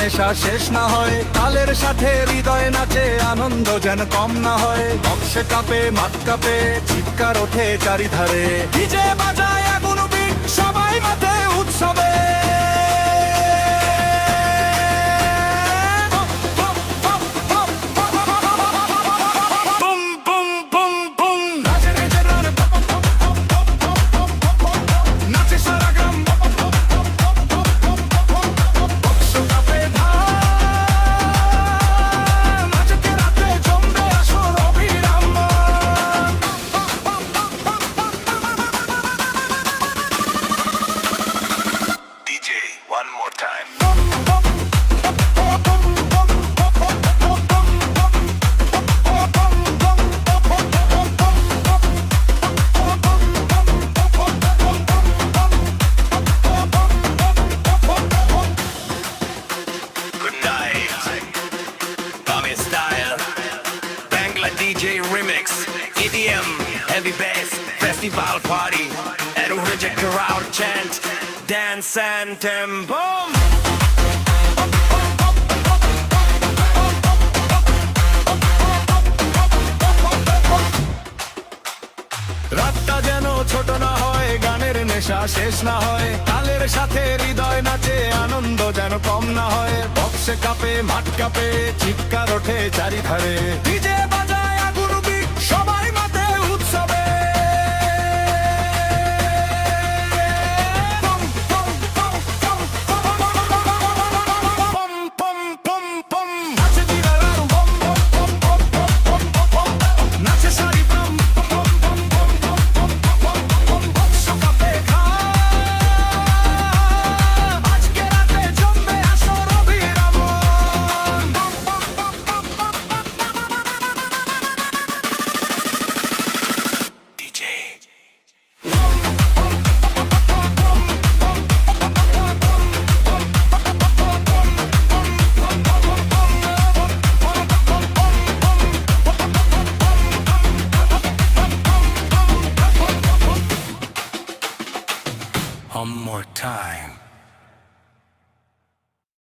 নেশা শেষ না হয়, তালের সাথে হৃদয় নাচে, আনন্দ যেন কম না হয়। বক্সে কাঁপে মাঠ কাঁপে, চিৎকার ওঠে চারিধারে, ডিজে বাজায় আগুন বিট, সবাই মাঠে উৎসবে। One more time. Good night. Tommy style. Bangla DJ remix. EDM. Heavy bass. Festival party. And reject crowd chant. Dance and tempo. রাতটা যেন ছোট না হয়, গানের নেশা শেষ না হয়, তালের সাথে হৃদয় নাচে, আনন্দ যেন কম না হয়। বক্সে কাঁপে মাঠ কাঁপে, চিৎকার ওঠে চারিধারে, ডিজে বাজায় আগুন বিট, সবাই মাঠে উৎসবে। One more time.